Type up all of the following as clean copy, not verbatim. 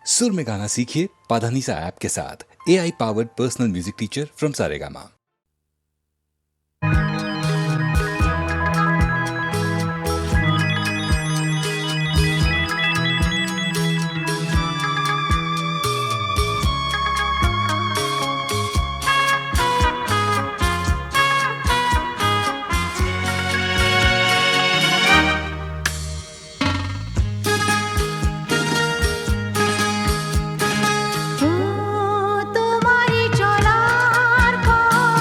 सुर में गाना सीखिए पाधानीसा ऐप के साथ। AI powered personal music teacher from Saregama. তোমারি চলার পথ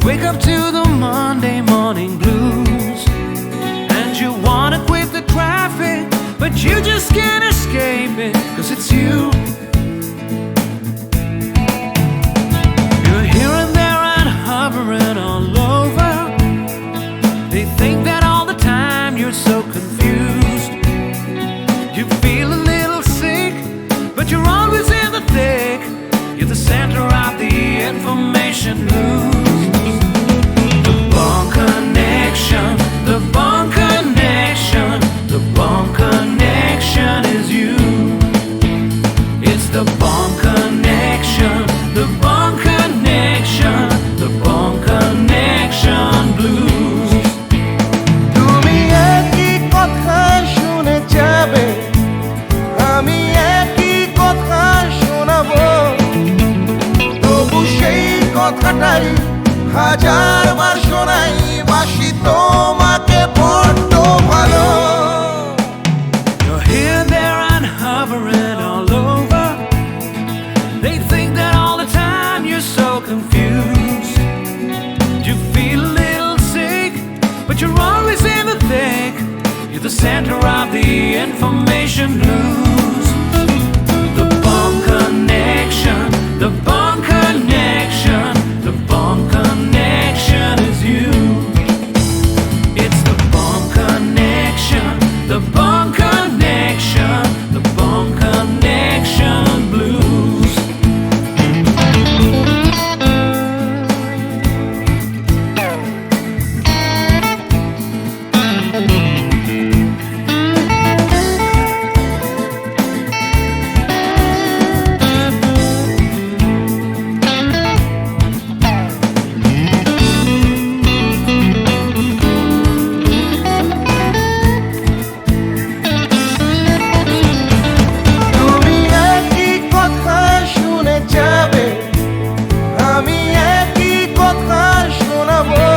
Wake up to the Monday morning blues, and you wanna quit the traffic, but you just can't escape it, 'cause it's you. You're here and there and hovering all over. They think that all the time you're so confused. You feel a little sick, but you're always in the thick. You're the center of the information news. The Bone Connection, the Bone Connection, the Bone Connection is you. It's the Bone Connection, the Bone Connection, the Bone Connection blues. তুমি একই কথা শুনে যাবে, আমি একই কথা শোনাবো, তবু সেই কথাটাই হাজারবার শোনাই, বাসি তোমাকে বড্ড ভালো। You're here, there, and hovering all over. They think that all the time you're so confused. You feel a little sick, but you're always in the thick. You're the center of the information news. The Bone Connection, the Bone Connection, the Bone Connection is you. It's the Bone Connection, the Bone Connection, the Bone Connection blues. তুমি একই কথা শুনে যাবে, আমি একই কথা শোনাবো,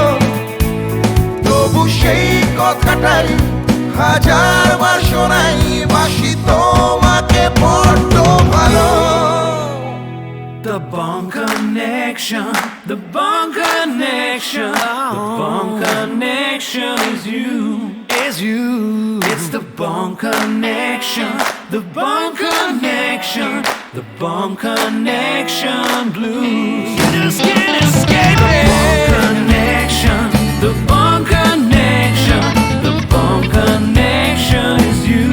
তবু সেই কথাটাই হাজারবার শোনাই, বাসি তোমাকে বড্ড ভালো। The Bone Connection, the Bone Connection, the Bone Connection is you, is you. It's the Bone Connection, the Bone Connection, the Bone Connection blues. You just can't escape it. The Bone Connection, the Bone Connection, the Bone Connection is you.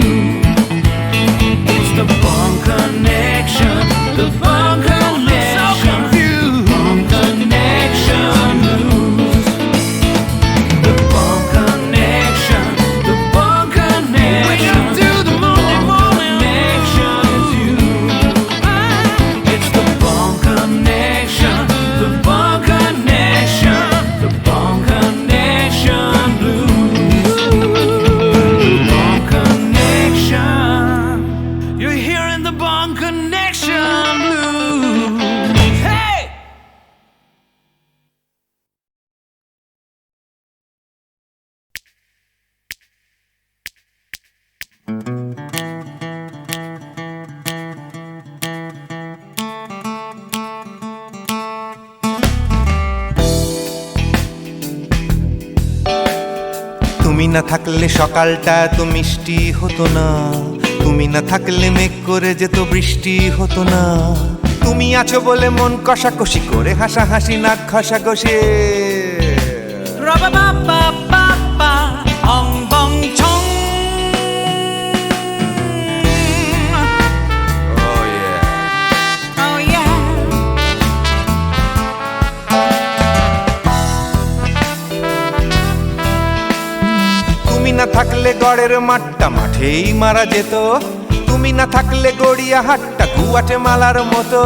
It's the Bone Connection, the Bone Connection, Bone Connection blues. The Bone Connection, the Bone Connection. Wake up to the Monday morning connection is you. It's the Bone Connection, the Bone Connection, the Bone Connection blues. The Bone Connection. You're hearing the Bone Connection blues. Hey! তুমি না থাকলে সকালটা এত মিষ্টি হতো না, তুমি না থাকলে মেঘ করে যেত বৃষ্টি হতো না। তুমি আছো বলে মন কষাকষি করে হাসাহাসি নাক ঘষাঘষি। Ra-ba-ba-ba-ba-ba, ong bong chong. Oh yeah. Oh yeah. তুমি না থাকলে গড়ের মাঠটা মাঠেই মারা যেত, তুমি না থাকলে গড়িয়া হাটটা গুয়াটে মালার মতো।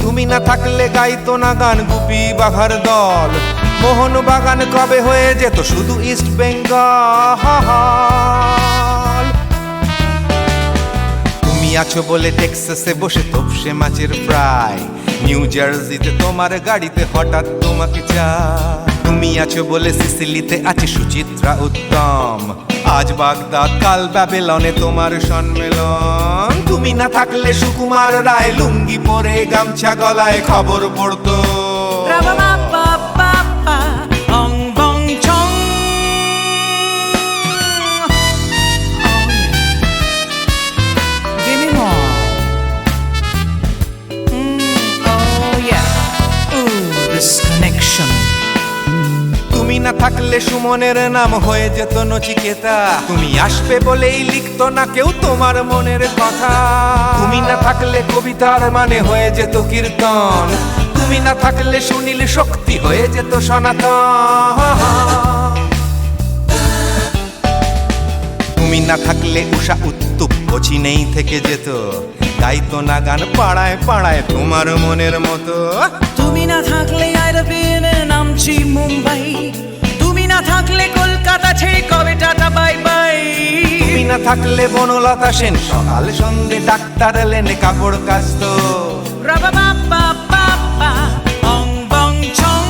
তুমি না থাকলে গাইতো না গান গুপি বাঘার দল, মোহন বাগান কবে হয়ে যেত শুধু ইস্ট বেঙ্গল। তুমি আছো বলে টেক্সাসে বসে তোপসে মাছের ফ্রাই, নিউ জার্সিতে তোমার গাড়িতে হঠাৎ তোমাকে চাই। তুমি আছো বলে সিসিলিতে আছে সুচিত্রা উত্তম, আজ বাগদাদ কাল ব্যাবিলনে তোমার সম্মেলন। তুমি না থাকলে সুকুমার রায় লুঙ্গি পরে গামছা গলায় খবর পড়তো। Ra-ba-ba-ba-ba-ba, না থাকলে সুমনের নাম হয়ে যেত নচিকেতা, তুমি আসবে বলেই লিখতো না কেউ তোমার মনের কথা। তুমি না থাকলে কবিতার মানে হয়ে যেত কীর্তন, তুমি না থাকলে সুনীল শক্তি হয়ে যেত সনাতন। তুমি না থাকলে উষা উত্তুপ অচিনেই থেকে যেত, গাইতো না গান পাড়ায় পাড়ায় তোমার মনের মতো। তুমি না থাকলে আইরবিনে নামছি মুম্বাই, তুমি না থাকলে কলকাতা ছেড়ে কবে টাটা বাই বাই। তুমি না থাকলে বনলতা সেন সকাল সন্ধে ডাক্তার লেনে কাপড় কাচতো। রাবা বাবা বাবা অং বং ছং।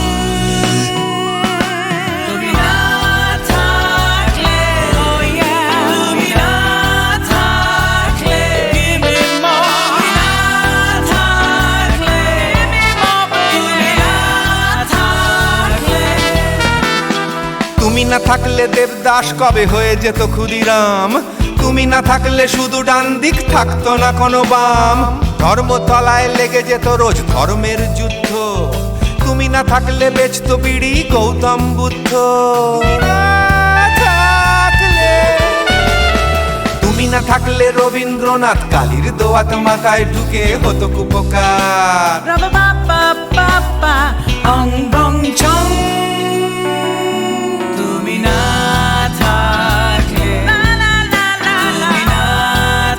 তুমি না থাকলে oh yeah, তুমি না থাকলে give me more, তুমি না থাকলে give me more, তুমি না থাকলে। তুমি না থাকলে দেবদাস কবে হয়ে যেত ক্ষুদিরাম, তুমি না থাকলে শুধু ডান দিক থাকতো না কোনো বাম। ধর্মতলায় লেগে যেত রোজ ধর্মের যুদ্ধ, তুমি না থাকলে বেচতো বিড়ি গৌতম বুদ্ধ। তুমি না থাকলে রবীন্দ্রনাথ কালীর দোয়াত মাথায় ঢুকে হতো কুপকার। রাবা বাবা বাবা অং বং ছং। তুমি না থাকলে না না না না, তুমি না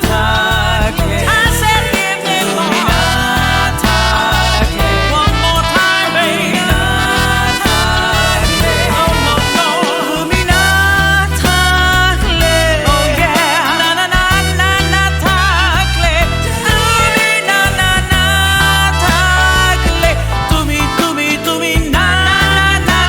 থাকলে I said give me more, তুমি না থাকলে one more time baby, তুমি না থাকলে oh no no, তুমি না থাকলে oh yeah, না না না না না থাকলে, তুমি না না না থাকলে, তুমি তুমি তুমি না না না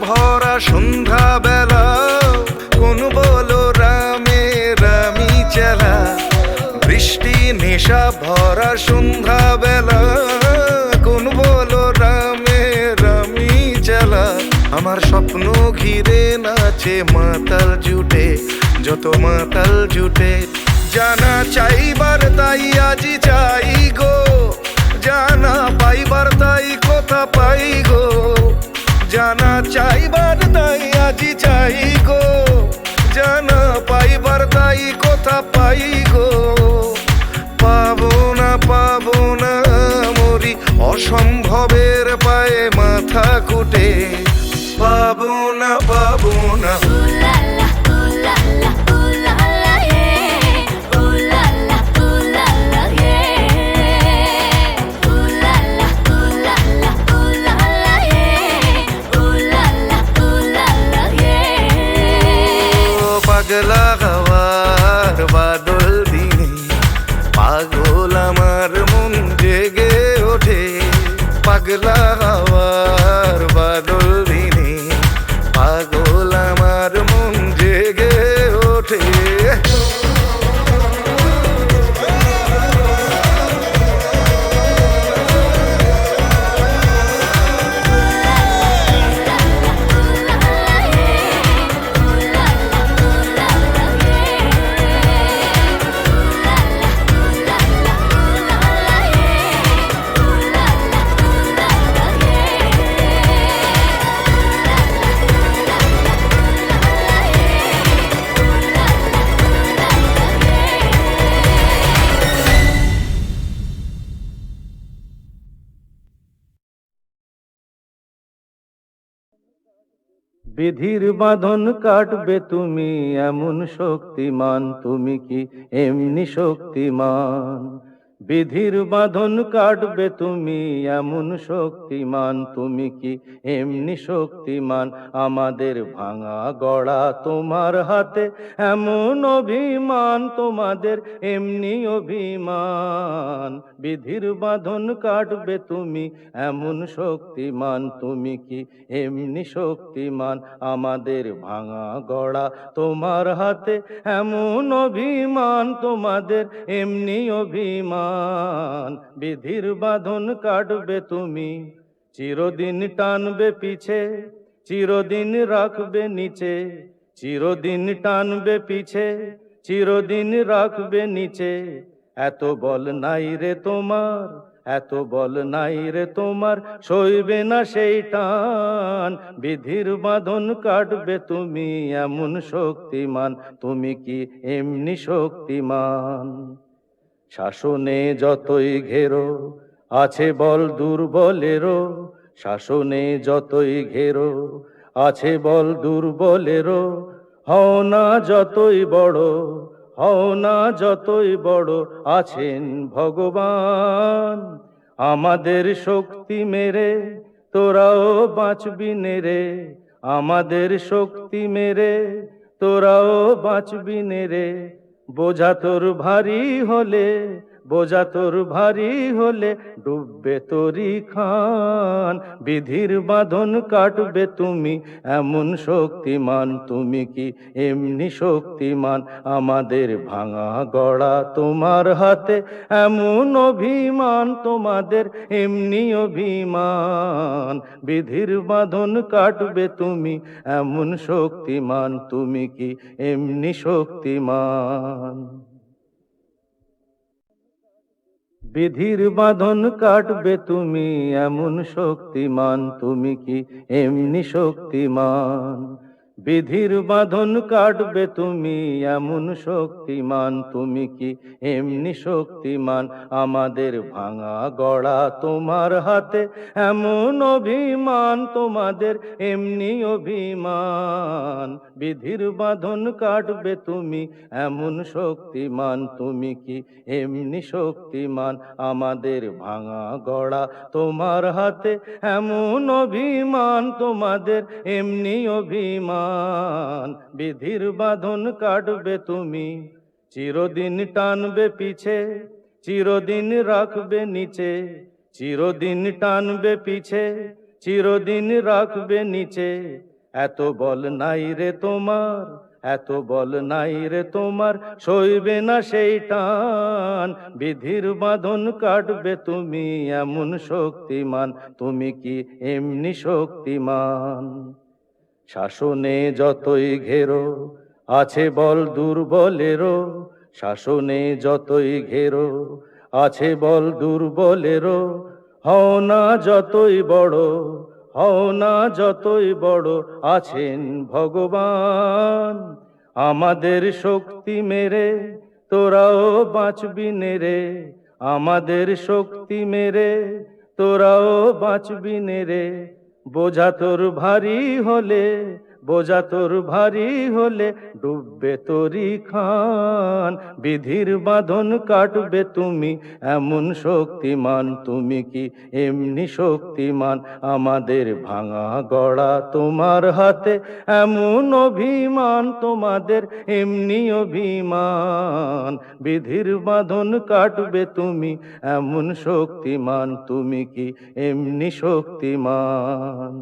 ভরা সন্ধ্যা বেলা কোন বলো রামে রামি চেলা বৃষ্টি নেশা ভরা সন্ধ্যা বেলা কোন বলো রামে রামি চেলা আমার স্বপ্ন ঘিরে নাচে মাতাল জুটে যত মাতাল জুটে জানা চাইবার তাই আজি চাই গো জানা পাইবার তাই কথা পাই গো জানা চাইবার তাই আজি চাই গো জানা পাইবার তাই কথা পাই গো পাবো না মরি অসম্ভবের পায়ে মাথা কুটে পাবো না পাগলা হওয়ার বাদল দিনে পাগল আমার মন জেগে ওঠে পাগলা হওয়ার বাদল দিনে পাগল আমার মন জেগে ওঠে বিধির বাঁধন কাটবে তুমি এমন শক্তিমান তুমি কি এমনি শক্তিমান বিধির বাঁধন কাটবে তুমি এমন শক্তিমান তুমি কি এমনি শক্তিমান আমাদের ভাঙা গড়া তোমার হাতে এমন অভিমান তোমাদের এমনি অভিমান বিধির বাঁধন কাটবে তুমি এমন শক্তিমান তুমি কি এমনি শক্তিমান আমাদের ভাঙা গড়া তোমার হাতে এমন অভিমান তোমাদের এমনি অভিমান বিধির বাঁধন কাটবে তুমি চিরদিন টানবে পিছে চিরদিন রাখবে নিচে চিরদিন টানবে পিছে চিরদিন রাখবে নিচে এত বল নাই রে তোমার এত বল নাই রে তোমার সইবে না সেই টান বিধির বাঁধন কাটবে তুমি এমন শক্তিমান তুমি কি এমনি শক্তিমান শাসনে যতই ঘেরো আছে বল দুর্বলেরও শাসনে যতই ঘেরো আছে বল দুর্বলেরও হও না যতই বড় হও না যতই বড় আছেন ভগবান আমাদের শক্তি মেরে তোরাও বাঁচবি রে আমাদের শক্তি মেরে তোরাও বাঁচবি রে বোঝা তোর ভারী হলে বোঝা তোর ভারী হলে ডুববে তোরি খান বিধির বাঁধন কাটবে তুমি এমন শক্তিমান তুমি কি এমনি শক্তিমান আমাদের ভাঙা গড়া তোমার হাতে এমন অভিমান তোমাদের এমনি অভিমান বিধির বাঁধন কাটবে তুমি এমন শক্তিমান তুমি কি এমনি শক্তিমান বিধির বাঁধন কাটবে তুমি এমন শক্তিমান তুমি কি এমনি শক্তিমান বিধির বাঁধন কাটবে তুমি এমন শক্তিমান তুমি কি এমনি শক্তিমান আমাদের ভাঙা গড়া তোমার হাতে এমন অভিমান তোমাদের এমনি অভিমান বিধির বাঁধন কাটবে তুমি এমন শক্তিমান তুমি কি এমনি শক্তিমান আমাদের ভাঙা গড়া তোমার হাতে এমন অভিমান তোমাদের এমনি অভিমান বিধির বাঁধন কাটবে তুমি চিরদিন টানবে পিছে চিরদিন রাখবে নিচে চিরদিন টানবে পিছে চিরদিন রাখবে নিচে এত বল নাই রে তোমার, এত বল নাই রে তোমার, সইবে না সেই টান। বিধির বাঁধন কাটবে তুমি এমন শক্তিমান, তুমি কি এমনি শক্তিমান? শাসনে যতই ঘেরো আছে বল দুর্বলেরও, শাসনে যতই ঘেরো আছে বল দুর্বলেরও। হও না যতই বড়, হও না যতই বড়, আছেন ভগবান। আমাদের শক্তি মেরে তোরাও বাঁচবি নে রে, আমাদের শক্তি মেরে তোরাও বাঁচবি নে রে। বোঝা তোর ভারী হলে, বোঝা তোর ভারী হলে ডুববে তোরি খান। বিধির বাঁধন কাটবে তুমি এমন শক্তিমান, তুমি কি এমনি শক্তিমান? আমাদের ভাঙা গড়া তোমার হাতে, এমন অভিমান তোমাদের এমনি অভিমান। বিধির বাঁধন কাটবে তুমি এমন শক্তিমান, তুমি কি এমনি শক্তিমান?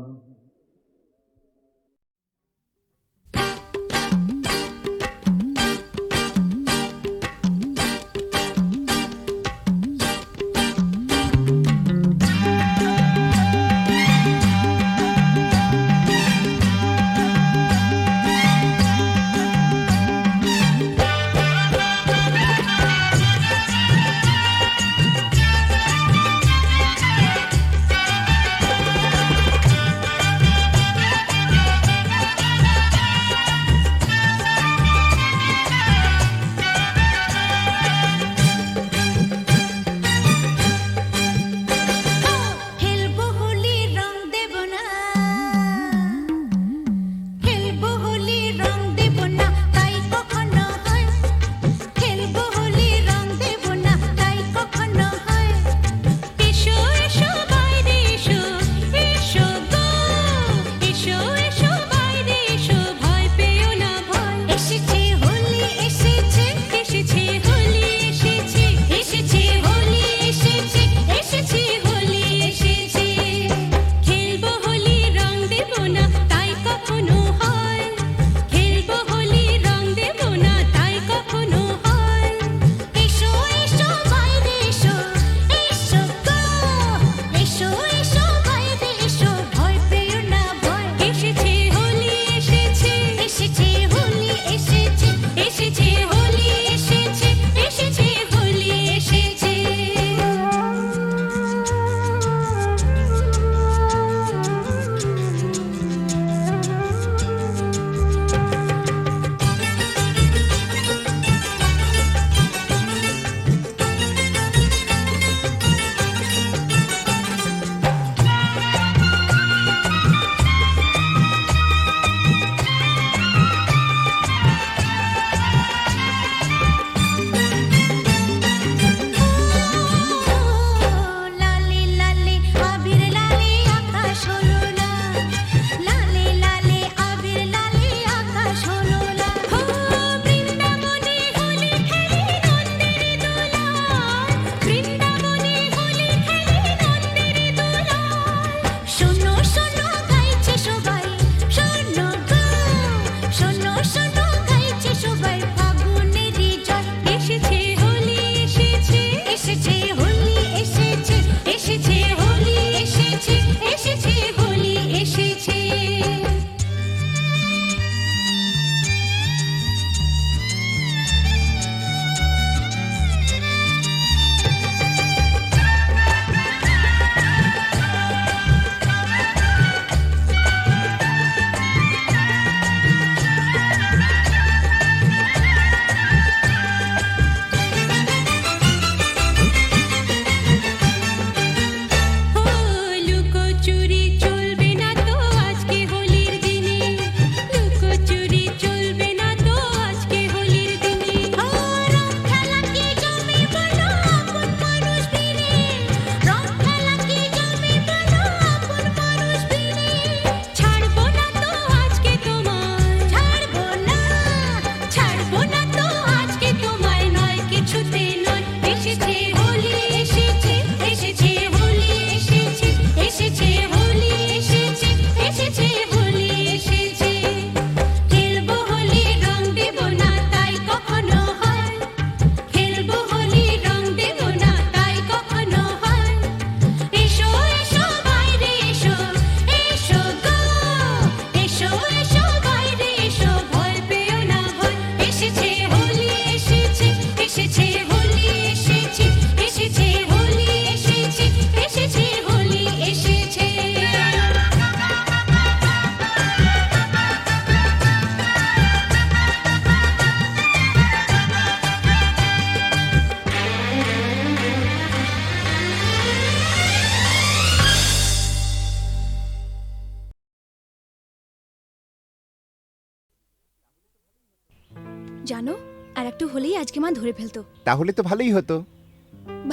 জানো, আর একটু হলেই আজকে মা ধরে ফেলতো। তাহলে তো ভালোই হতো।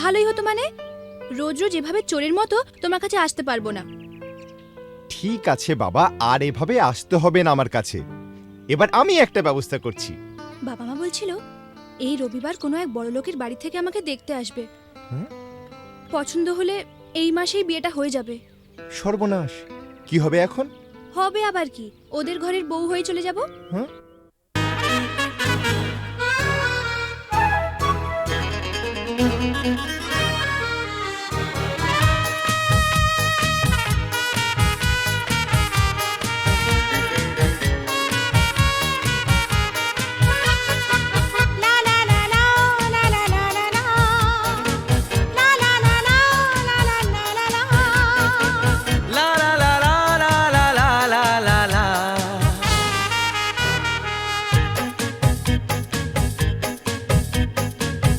ভালোই হতো মানে? রোজ রোজ এভাবে চোরের মতো তোমার কাছে আসতে পারবো না। ঠিক আছে বাবা, আর এভাবে আসতে হবে না আমার কাছে। এবার আমি একটা ব্যবস্থা করছি। বাবা মা বলছিল এই রবিবার কোনো এক বড় লোকের বাড়ি থেকে আমাকে দেখতে আসবে। হ্যাঁ? পছন্দ হলে এই মাসেই বিয়েটা হয়ে যাবে। সর্বনাশ, কি হবে এখন? হবে আবার কি, ওদের ঘরের বউ হয়ে চলে যাব। হ্যাঁ? লা লা লা লা লা লা লা লা লা লা।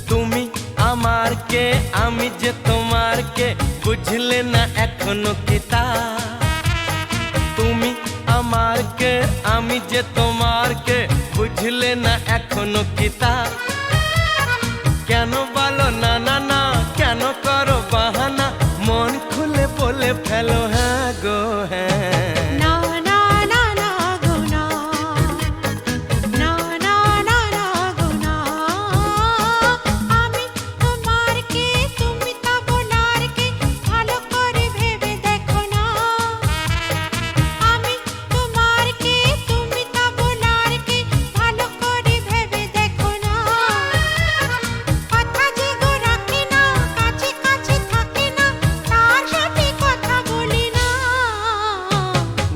তুমি আমার কে, আমি যে তোমার কে, বুঝলে না এখনো কি তা? তুমি আমার কে, আমি যে তোমার কে, বুঝলে না এখনো কি তা? কেন বলো না না না, কেন করো বাহানা, মন খুলে বলে ফেলো হ্যাঁ গো হ্যাঁ।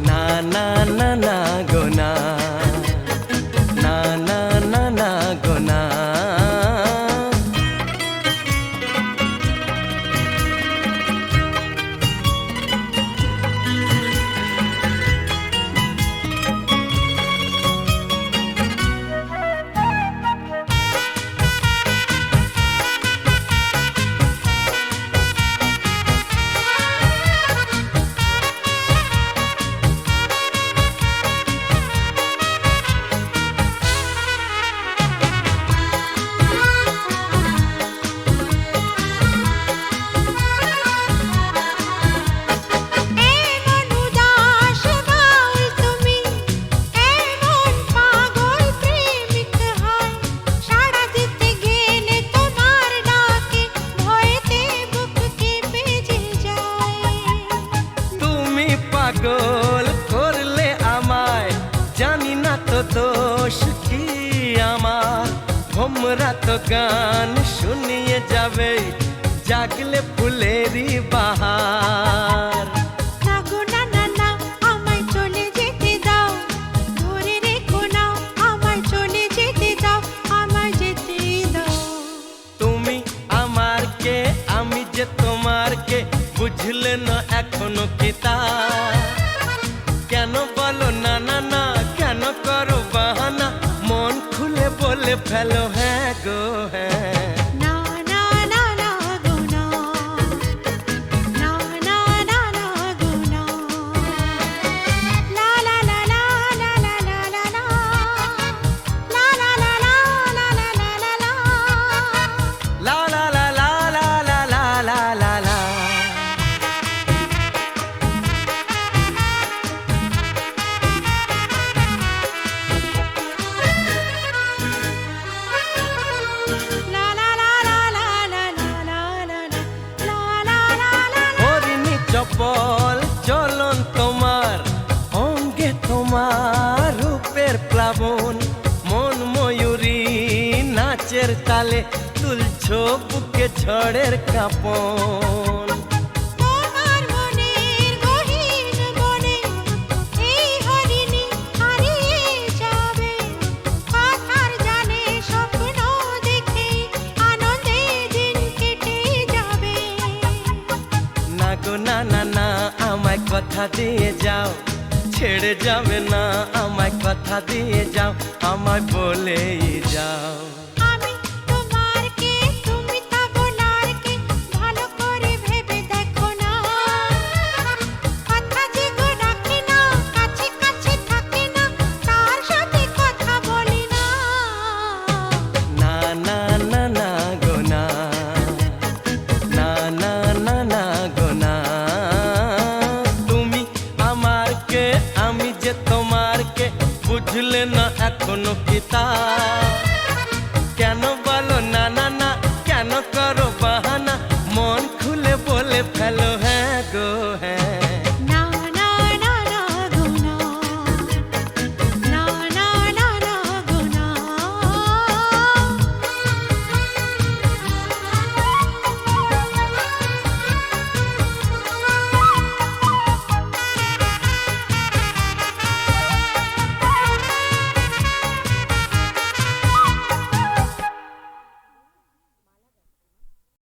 না না না গো না, না না না না গো না। তুমি পাগল করলে আমায়, জানি না তো দোষ কি আমার। ভোমরা তো গান শুনিয়ে যাবে, জাগলে ফুলেরই বাহার। তুমি আমার কে, আমি যে তোমার কে, বুঝলে না এখনো কি তা? কেন বলো না না না, কেন করো বাহানা, মন খুলে বলে ফেলো হ্যাঁ গো হ্যাঁ। লা লা লা লা লা লা লা লা লা লা। হরিণী চপল চলন তোমার, অঙ্গে তোমার রূপের প্লাবন, মন ময়ূরী নাচের তালে, তুলছো বুকে ঝড়ের কাঁপন। না গো না না না, আমায় কথা দিয়ে যাও, ছেড়ে যাবে না আমায়, কথা দিয়ে যাও, আমায় বলেই যাও। বুঝলে না এখনো কি তা কেন